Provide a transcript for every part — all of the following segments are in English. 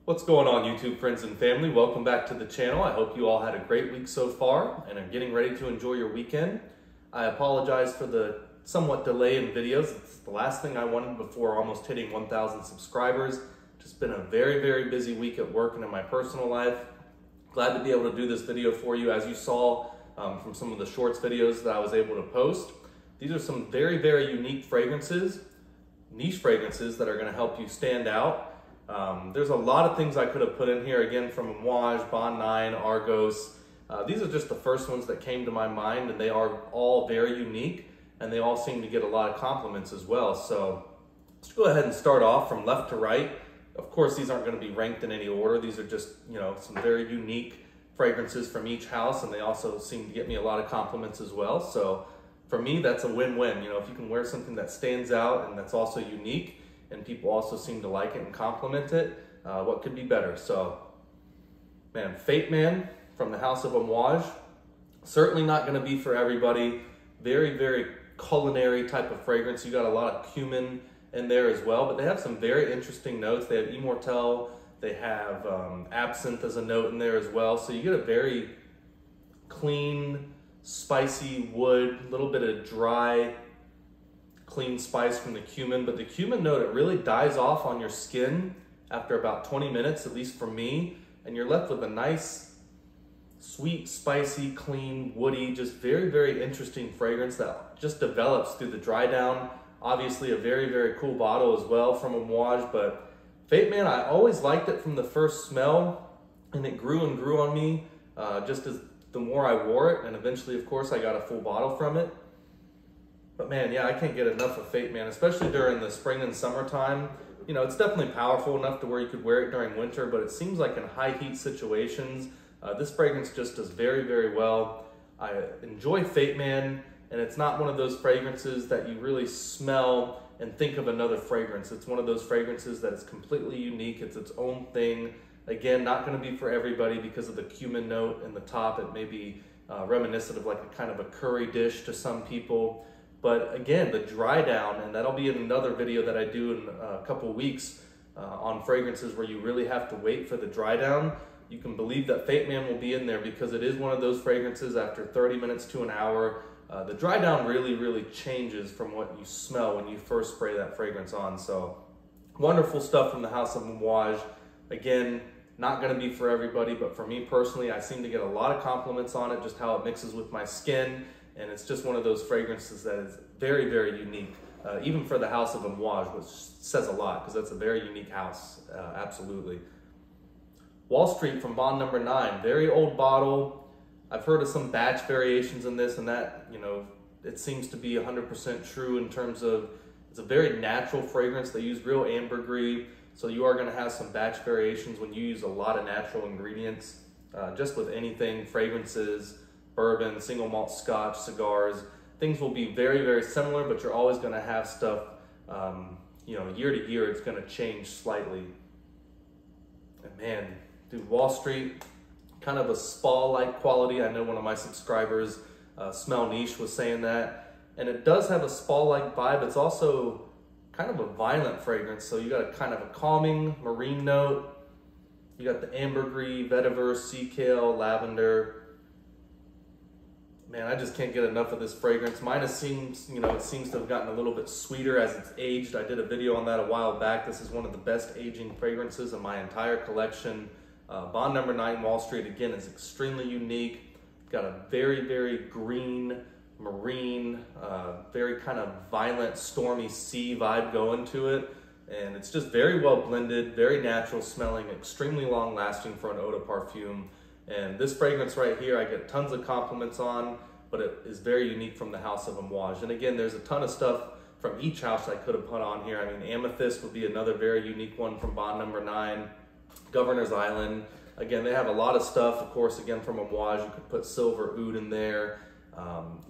What's going on, YouTube friends and family? Welcome back to the channel. I hope you all had a great week so far and are getting ready to enjoy your weekend. I apologize for the somewhat delay in videos. It's the last thing I wanted before almost hitting 1,000 subscribers. Just been a very busy week at work and in my personal life. Glad to be able to do this video for you. As you saw from some of the shorts videos that I was able to post, these are some very unique fragrances, niche fragrances that are going to help you stand out. There's a lot of things I could have put in here, again, from Amouage, Bond 9, Argos. These are just the first ones that came to my mind, and they are all very unique, and they all seem to get a lot of compliments as well. So let's go ahead and start off from left to right. Of course, these aren't going to be ranked in any order. These are just, some very unique fragrances from each house, and they also seem to get me a lot of compliments as well. So for me, that's a win-win. If you can wear something that stands out and that's also unique, and people also seem to like it and compliment it, what could be better? So, man, Fate Man from the House of Amouage, certainly not going to be for everybody. Very culinary type of fragrance. You got a lot of cumin in there as well, but they have some very interesting notes. They have Immortelle, they have absinthe as a note in there as well. So you get a very clean, spicy wood, a little bit of dry, clean spice from the cumin, but the cumin note, it really dies off on your skin after about 20 minutes, at least for me, and you're left with a nice, sweet, spicy, clean, woody, just very interesting fragrance that just develops through the dry down. Obviously a very cool bottle as well from Amouage, but Fate Man, I always liked it from the first smell, and it grew and grew on me just as the more I wore it, and eventually, of course, I got a full bottle from it. But man, yeah, I can't get enough of Fate Man, especially during the spring and summertime. It's definitely powerful enough to where you could wear it during winter, but it seems like in high heat situations, this fragrance just does very well. I enjoy Fate Man, and it's not one of those fragrances that you really smell and think of another fragrance. It's one of those fragrances that is completely unique. It's its own thing. Again, not going to be for everybody because of the cumin note in the top. It may be reminiscent of like a kind of a curry dish to some people. But again, the dry down, and that'll be in another video that I do in a couple weeks on fragrances where you really have to wait for the dry down. You can believe that Fate Man will be in there because it is one of those fragrances after 30 minutes to an hour. The dry down really changes from what you smell when you first spray that fragrance on. So wonderful stuff from the House of Amouage. Again, not going to be for everybody, but for me personally, I seem to get a lot of compliments on it, just how it mixes with my skin. And it's just one of those fragrances that is very unique, even for the House of Amouage, which says a lot because that's a very unique house, absolutely. Wall Street from Bond number 9, very old bottle. I've heard of some batch variations in this and that, it seems to be 100% true in terms of it's a very natural fragrance. They use real ambergris, so you are going to have some batch variations when you use a lot of natural ingredients, just with anything, fragrances, bourbon, single malt scotch, cigars. Things will be very similar, but you're always going to have stuff, year to year, it's going to change slightly. And man, dude, Wall Street, kind of a spa-like quality. I know one of my subscribers, Smell Niche, was saying that. And it does have a spa-like vibe. It's also kind of a violent fragrance. So you got a kind of a calming marine note. You got the ambergris, vetiver, sea kale, lavender. Man, I just can't get enough of this fragrance. Mine seems, it seems to have gotten a little bit sweeter as it's aged. I did a video on that a while back. This is one of the best aging fragrances in my entire collection. Bond number 9 Wall Street, again, is extremely unique. Got a very green, marine, very kind of violent, stormy sea vibe going to it. And it's just very well blended, very natural smelling, extremely long lasting for an eau de parfum. And this fragrance right here, I get tons of compliments on, but it is very unique from the House of Amouage. And again, there's a ton of stuff from each house I could have put on here. I mean, Amethyst would be another very unique one from Bond number 9. Governor's Island. Again, they have a lot of stuff, of course, again, from Amouage. You could put Silver Oud in there,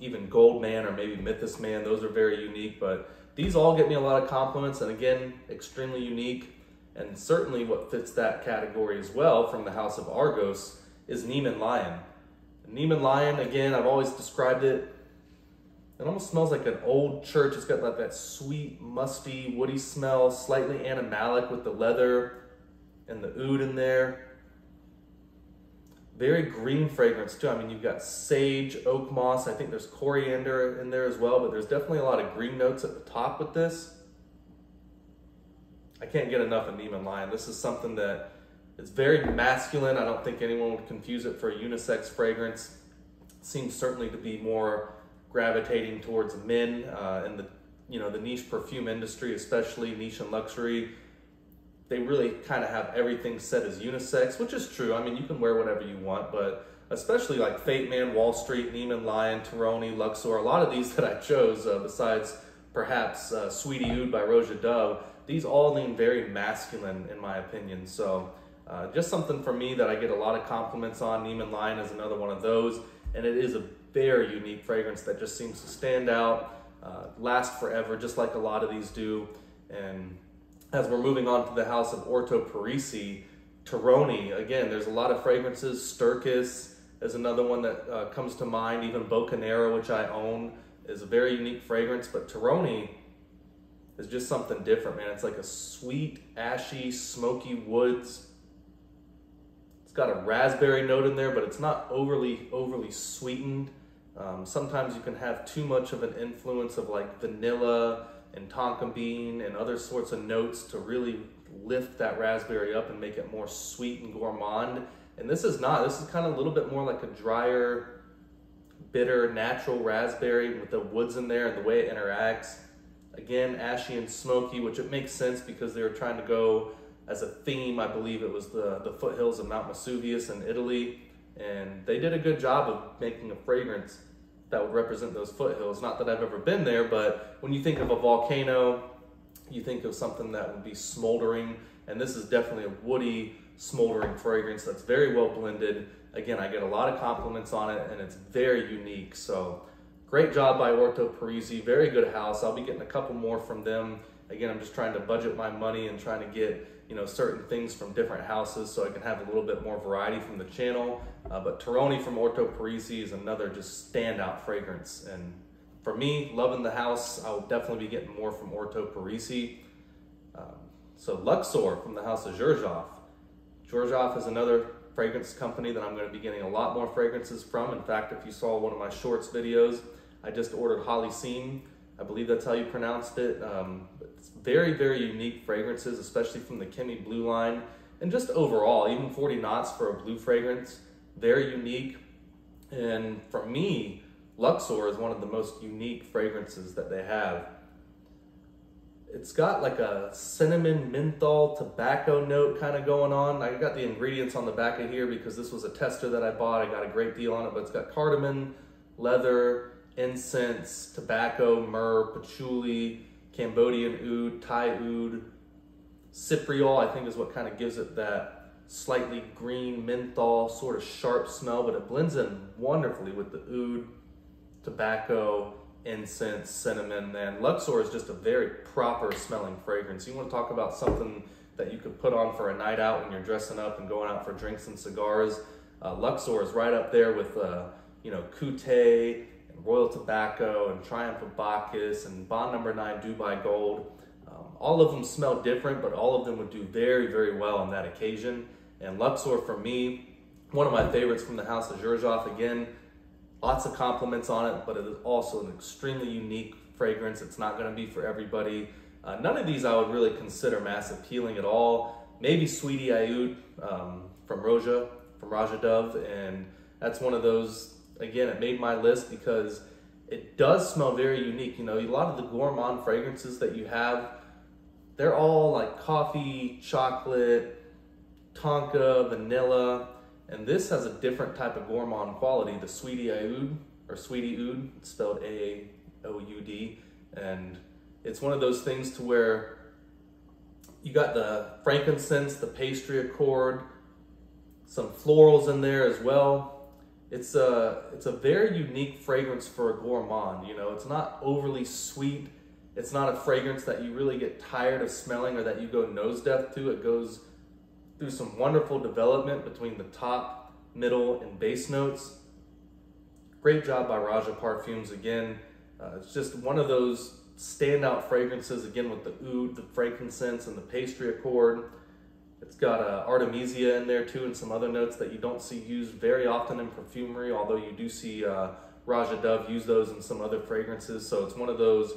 even Gold Man or maybe Mythos Man. Those are very unique, but these all get me a lot of compliments, and again, extremely unique. And certainly what fits that category as well from the House of Argos is Neiman Lion. Neiman Lion, again, I've always described it. It almost smells like an old church. It's got like that sweet, musty, woody smell, slightly animalic with the leather and the oud in there. Very green fragrance too. I mean, you've got sage, oak moss. I think there's coriander in there as well, but there's definitely a lot of green notes at the top with this. I can't get enough of Neiman Lion. This is something that it's very masculine. I don't think anyone would confuse it for a unisex fragrance. It seems certainly to be more gravitating towards men in the the niche perfume industry, especially niche and luxury. They really kind of have everything set as unisex, which is true. I mean, you can wear whatever you want, but especially like Fate Man, Wall Street, Neiman Lion, Teroni, Luxor, a lot of these that I chose, besides perhaps Sweetie Oud by Roja Dove, these all lean very masculine in my opinion. So just something for me that I get a lot of compliments on. Neiman Lion is another one of those, and it is a very unique fragrance that just seems to stand out, last forever, just like a lot of these do. And as we're moving on to the house of Orto Parisi, Teroni, again, there's a lot of fragrances. Sturkis is another one that comes to mind. Even Bocanera, which I own, is a very unique fragrance. But Teroni is just something different, man. It's like a sweet, ashy, smoky woods. It's got a raspberry note in there, but it's not overly sweetened. Sometimes you can have too much of an influence of like vanilla and tonka bean and other sorts of notes to really lift that raspberry up and make it more sweet and gourmand. And this is not. This is kind of a little bit more like a drier, bitter, natural raspberry with the woods in there and the way it interacts. Again, ashy and smoky, which it makes sense because they were trying to go as a theme. I believe it was the foothills of Mount Vesuvius in Italy. And they did a good job of making a fragrance that would represent those foothills. Not that I've ever been there, but when you think of a volcano, you think of something that would be smoldering, and this is definitely a woody, smoldering fragrance that's very well blended. Again, I get a lot of compliments on it, and it's very unique. So great job by Orto Parisi, very good house. I'll be getting a couple more from them. Again, I'm just trying to budget my money and trying to get certain things from different houses so I can have a little bit more variety from the channel. But Teroni from Orto Parisi is another just standout fragrance. And for me, loving the house, I'll definitely be getting more from Orto Parisi. So Luxor from the house of Xerjoff. Xerjoff is another fragrance company that I'm going to be getting a lot more fragrances from. In fact, if you saw one of my shorts videos, I just ordered Holocene. I believe that's how you pronounced it. It's very, very unique fragrances, especially from the Chemi Blue line. And just overall, even 40 knots for a blue fragrance, very unique. And for me, Luxor is one of the most unique fragrances that they have. It's got like a cinnamon, menthol, tobacco note kind of going on. I got the ingredients on the back of here because this was a tester that I bought. I got a great deal on it, but it's got cardamom, leather, incense, tobacco, myrrh, patchouli, Cambodian oud, Thai oud, cypriol, I think is what kind of gives it that slightly green menthol sort of sharp smell, but it blends in wonderfully with the oud, tobacco, incense, cinnamon. And Luxor is just a very proper smelling fragrance. You want to talk about something that you could put on for a night out when you're dressing up and going out for drinks and cigars. Luxor is right up there with Kute, Royal Tobacco, and Triumph of Bacchus, and Bond Number 9 Dubai Gold. All of them smell different, but all of them would do very, very well on that occasion. And Luxor, for me, one of my favorites from the house of Xerjoff. Again, lots of compliments on it, but it is also an extremely unique fragrance. It's not going to be for everybody. None of these I would really consider mass appealing at all. Maybe Sweetie Oud from Roja Dove, and that's one of those. Again, it made my list because it does smell very unique. A lot of the gourmand fragrances that you have, they're all like coffee, chocolate, tonka, vanilla, and this has a different type of gourmand quality. The Sweetie Oud, or Sweetie Oud, it's spelled A-A-O-U-D, and it's one of those things to where you got the frankincense, the pastry accord, some florals in there as well. It's a very unique fragrance for a gourmand. It's not overly sweet. It's not a fragrance that you really get tired of smelling or that you go nose deaf to. It goes through some wonderful development between the top, middle, and base notes. Great job by Raja Parfums again. It's just one of those standout fragrances, again, with the oud, the frankincense, and the pastry accord. It's got Artemisia in there too, and some other notes that you don't see used very often in perfumery, although you do see Raja Dove use those in some other fragrances. So it's one of those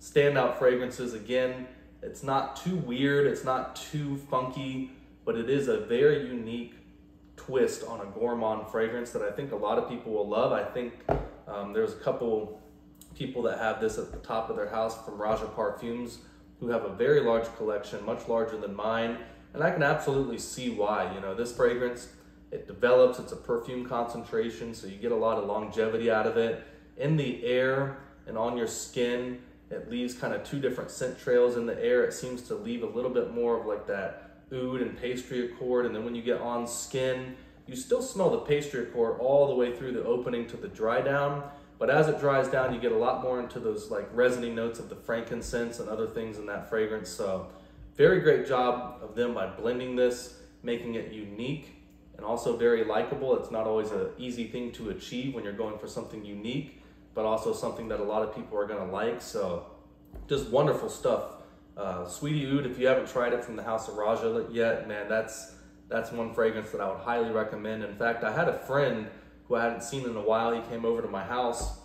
standout fragrances. Again, it's not too weird, it's not too funky, but it is a very unique twist on a gourmand fragrance that I think a lot of people will love. I think there's a couple people that have this at the top of their house from Raja Parfums who have a very large collection, much larger than mine, and I can absolutely see why. You know, this fragrance, it develops, it's a perfume concentration, so you get a lot of longevity out of it. In the air and on your skin, it leaves kind of two different scent trails in the air. It seems to leave a little bit more of like that oud and pastry accord, and then when you get on skin, you still smell the pastry accord all the way through the opening to the dry down, but as it dries down, you get a lot more into those like resiny notes of the frankincense and other things in that fragrance. So very great job of them by blending this, making it unique and also very likable. It's not always an easy thing to achieve when you're going for something unique, but also something that a lot of people are gonna like. So just wonderful stuff. Sweetie Oud, if you haven't tried it from the House of Raja yet, man, that's one fragrance that I would highly recommend. In fact, I had a friend who I hadn't seen in a while. He came over to my house.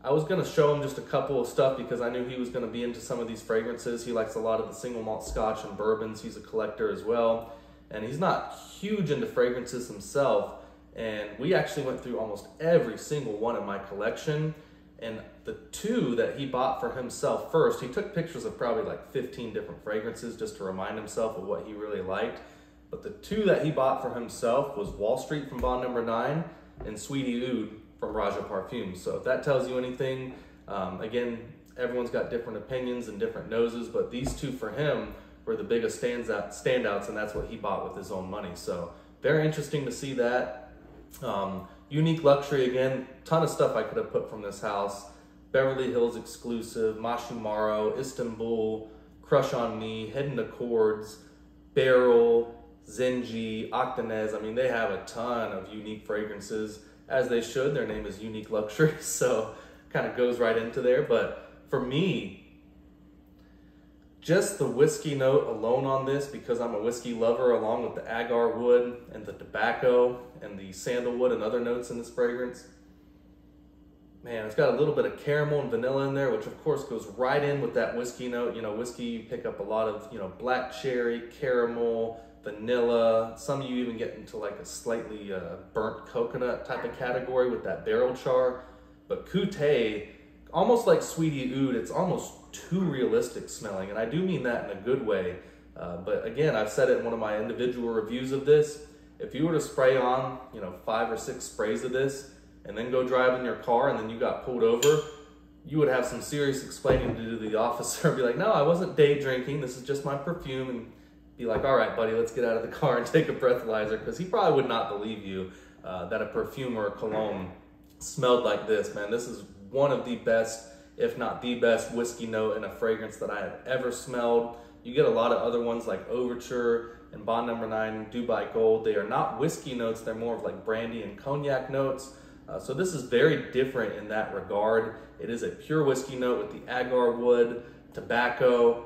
I was gonna show him just a couple of stuff because I knew he was gonna be into some of these fragrances. He likes a lot of the single malt scotch and bourbons. He's a collector as well. And he's not huge into fragrances himself. And we actually went through almost every single one in my collection. And the two that he bought for himself first, he took pictures of probably like 15 different fragrances just to remind himself of what he really liked. But the two that he bought for himself was Wall Street from Bond Number 9 and Sweetie Oud from Raja Parfums. So if that tells you anything, again, everyone's got different opinions and different noses, but these two for him were the biggest standouts, and that's what he bought with his own money. So very interesting to see that. Unique Luxury, again, ton of stuff I could have put from this house. Beverly Hills Exclusive, Mashimaro, Istanbul, Crush on Me, Hidden Accords, Beryl, Zenji, Octanez. I mean, they have a ton of unique fragrances, as they should. Their name is Unique Luxury, so kind of goes right into there. But for me, just the whiskey note alone on this, because I'm a whiskey lover, along with the agar wood and the tobacco and the sandalwood and other notes in this fragrance, man, it's got a little bit of caramel and vanilla in there, which of course goes right in with that whiskey note. You know, whiskey, you pick up a lot of, you know, black cherry, caramel, vanilla. Some of you even get into like a slightly burnt coconut type of category with that barrel char. But Couté, almost like Sweetie Oud, it's almost too realistic smelling, and I do mean that in a good way. But again, I've said it in one of my individual reviews of this. If you were to spray on, you know, 5 or 6 sprays of this, and then go drive in your car, and then you got pulled over, you would have some serious explaining to do to the officer. Be like, no, I wasn't day drinking. This is just my perfume. And be like, all right, buddy, let's get out of the car and take a breathalyzer, because he probably would not believe you that a perfume or a cologne smelled like this, man. This is one of the best, if not the best, whiskey note in a fragrance that I have ever smelled. You get a lot of other ones like Overture and Bond Number 9, Dubai Gold. They are not whiskey notes. They're more of like brandy and cognac notes. So this is very different in that regard. It is a pure whiskey note with the agar wood, tobacco.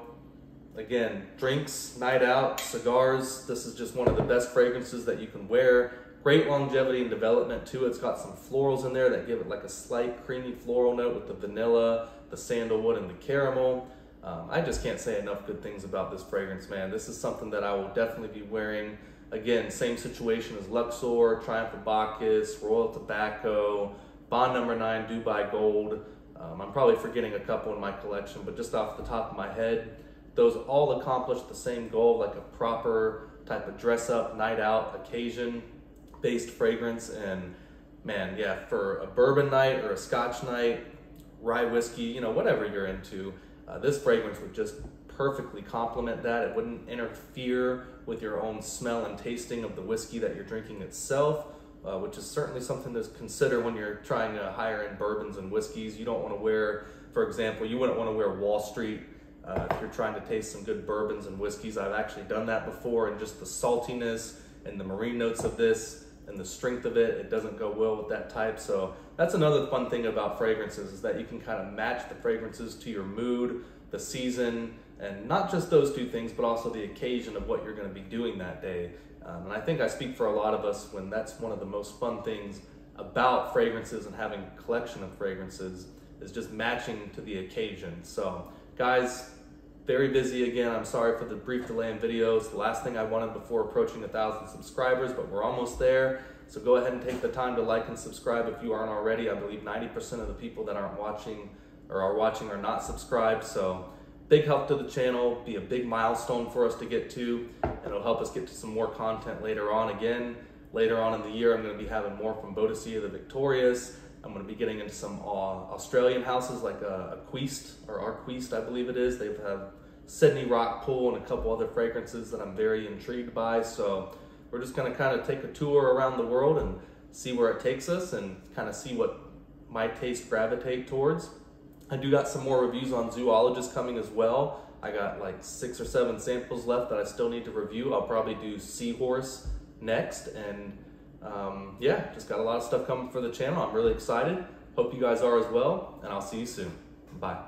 Again, drinks, night out, cigars. This is just one of the best fragrances that you can wear. Great longevity and development too. It's got some florals in there that give it like a slight creamy floral note with the vanilla, the sandalwood, and the caramel. I just can't say enough good things about this fragrance, man. This is something that I will definitely be wearing. Again, same situation as Luxor, Triumph of Bacchus, Royal Tobacco, Bond Number 9, Dubai Gold. I'm probably forgetting a couple in my collection, but just off the top of my head, those all accomplish the same goal, like a proper type of dress up, night out, occasion based fragrance. And man, yeah, for a bourbon night or a scotch night, rye whiskey, you know, whatever you're into, this fragrance would just perfectly complement that. It wouldn't interfere with your own smell and tasting of the whiskey that you're drinking itself, which is certainly something to consider when you're trying to higher end bourbons and whiskeys. You don't want to wear, for example, you wouldn't want to wear Wall Street if you're trying to taste some good bourbons and whiskeys. I've actually done that before, and just the saltiness and the marine notes of this and the strength of it, it doesn't go well with that type. So that's another fun thing about fragrances, is that you can kind of match the fragrances to your mood, the season, And not just those two things, but also the occasion of what you're going to be doing that day. And I think I speak for a lot of us when that's one of the most fun things about fragrances and having a collection of fragrances is just matching to the occasion. So guys, very busy again. I'm sorry for the brief delay in videos. The last thing I wanted before approaching 1,000 subscribers, but we're almost there. So go ahead and take the time to like and subscribe if you aren't already. I believe 90% of the people that aren't watching or are watching are not subscribed. So big help to the channel, be a big milestone for us to get to, and it'll help us get to some more content later on. Again, later on in the year, I'm going to be having more from Boadicea the Victorious. I'm going to be getting into some Australian houses like Arquiste, or Arquiste, I believe it is. They have Sydney Rock Pool and a couple other fragrances that I'm very intrigued by. So we're just going to kind of take a tour around the world and see where it takes us and kind of see what my taste gravitate towards. I do got some more reviews on zoologists coming as well. I got like 6 or 7 samples left that I still need to review. I'll probably do seahorse next, and yeah, just got a lot of stuff coming for the channel. I'm really excited. Hope you guys are as well, and I'll see you soon. Bye.